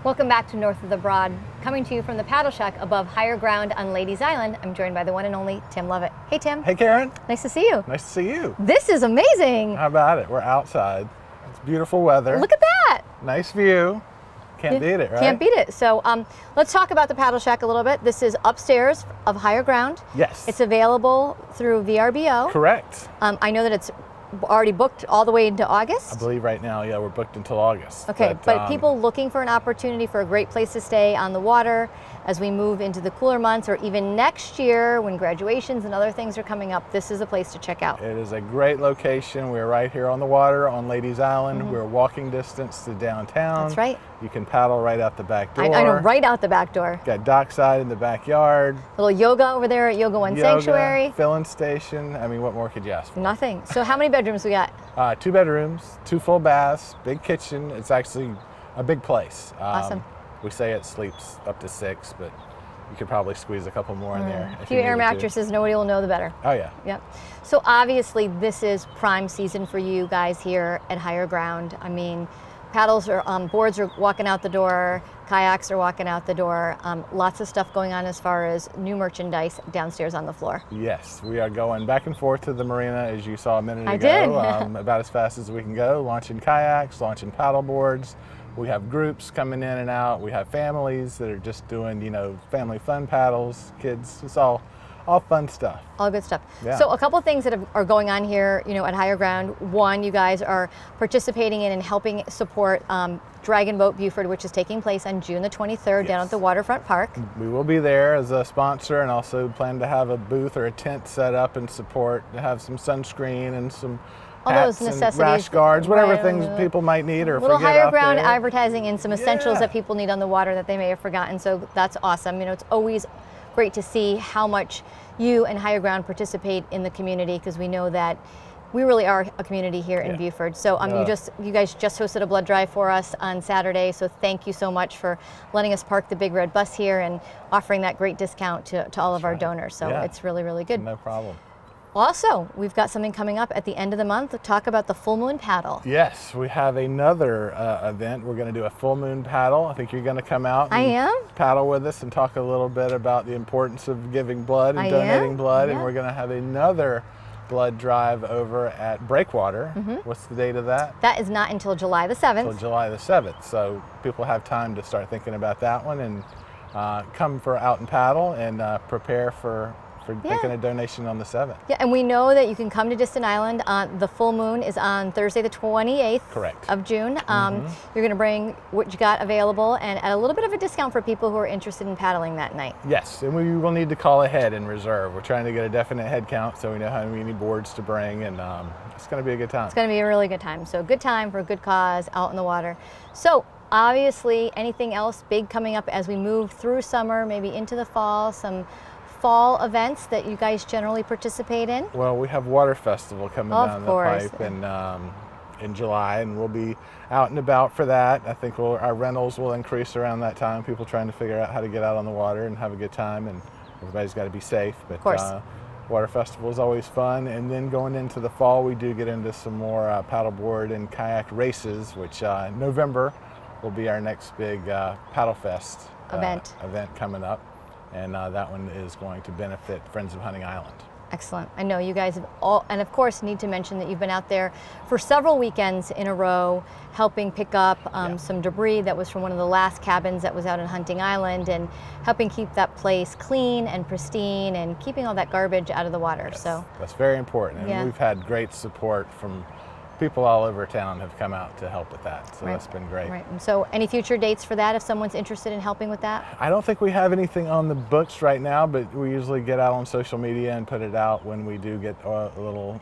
Welcome back to North of the Broad. Coming to you from the Paddleshack above higher ground on Ladies Island, I'm joined by the one and only Tim Lovett. Hey, Tim. Hey, Karen. Nice to see you. Nice to see you. This is amazing. How about it? We're outside. It's beautiful weather. Look at that. Nice view. Can't beat it, right? Can't beat it. So let's talk about the Paddleshack a little bit. This is upstairs of higher ground. Yes. It's available through VRBO. Correct. I know that it's already booked all the way into August. I believe right now, yeah, we're booked until August. Okay, but people looking for an opportunity for a great place to stay on the water as we move into the cooler months, or even next year when graduations and other things are coming up, this is a place to check out. It is a great location. We're right here on the water on Ladies Island. We're walking distance to downtown. That's right. You can paddle right out the back door. I know, right out the back door. Got dockside in the backyard. Little yoga over there at Yoga One Sanctuary. Filling station. I mean, what more could you ask for? Nothing. So how many bedrooms we got? 2 bedrooms, 2 full baths, big kitchen. It's actually a big place. Awesome. We say it sleeps up to 6, but you could probably squeeze a couple more in there. A few air mattresses, nobody will know the better. Oh yeah. Yep. So obviously this is prime season for you guys here at higher ground. I mean, paddles are boards are walking out the door, kayaks are walking out the door. Lots of stuff going on as far as new merchandise downstairs on the floor. Yes, we are going back and forth to the marina, as you saw a minute ago. I did. About as fast as we can go, launching kayaks, launching paddle boards. We have groups coming in and out. We have families that are just doing, family fun paddles, kids. It's all fun stuff. All good stuff. Yeah. So a couple of things that are going on here, at higher ground. One, you guys are participating in and helping support Dragon Boat Beaufort, which is taking place on June the 23rd down at the Waterfront Park. We will be there as a sponsor, and also plan to have a booth or a tent set up and support, to have some sunscreen and some all hats those necessities, and rash guards, whatever right, things people might need or little forget higher out ground there. Advertising and some essentials that people need on the water that they may have forgotten. So that's awesome. It's always great to see how much you and higher ground participate in the community, because we know that we really are a community here in Beaufort. So you guys just hosted a blood drive for us on Saturday. So thank you so much for letting us park the big red bus here and offering that great discount to all of our donors. So it's really, really good. No problem. Also, we've got something coming up at the end of the month. Talk about the full moon paddle. Yes, we have another event. We're going to do a full moon paddle. I think you're going to come out and paddle with us and talk a little bit about the importance of giving blood and donating blood. And we're going to have another blood drive over at Breakwater. What's the date of that? That is not until July the 7th. Until July the 7th. So people have time to start thinking about that one and come for out and paddle and prepare for making a donation on the 7th. Yeah, and we know that you can come to Distant Island. The full moon is on Thursday the 28th of June. You're going to bring what you got available and at a little bit of a discount for people who are interested in paddling that night. Yes, and we will need to call ahead and reserve. We're trying to get a definite head count so we know how many boards to bring, and it's going to be a good time. It's going to be a really good time. So good time for a good cause out in the water. So obviously, anything else big coming up as we move through summer, maybe into the fall, some fall events that you guys generally participate in? Well, we have Water Festival coming down the pipe in July, and we'll be out and about for that. I think our rentals will increase around that time, people trying to figure out how to get out on the water and have a good time, and everybody's got to be safe. But of course. Water Festival is always fun, and then going into the fall we do get into some more paddleboard and kayak races, which November will be our next big Paddle Fest event coming up. And that one is going to benefit Friends of Hunting Island. Excellent. I know you guys have all, and of course need to mention that you've been out there for several weekends in a row helping pick up some debris that was from one of the last cabins that was out on Hunting Island, and helping keep that place clean and pristine and keeping all that garbage out of the water. Yes, so that's very important, and we've had great support from people all over town have come out to help with that, so that's been great. Right. And so any future dates for that if someone's interested in helping with that? I don't think we have anything on the books right now, but we usually get out on social media and put it out when we do get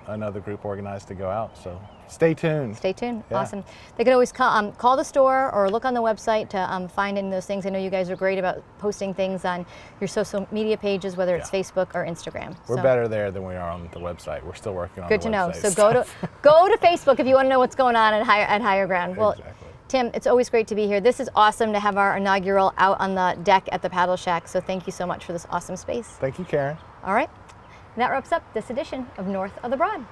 another group organized to go out, so stay tuned. Stay tuned. Yeah. Awesome. They can always call the store or look on the website to find in those things. I know you guys are great about posting things on your social media pages, whether it's Facebook or Instagram. We're better there than we are on the website. We're still working on Good the to know. website. So go to Facebook if you want to know what's going on at higher ground. Well, exactly. Tim, it's always great to be here. This is awesome to have our inaugural out on the deck at the Paddleshack. So thank you so much for this awesome space. Thank you, Karen. All right. And that wraps up this edition of North of the Broad.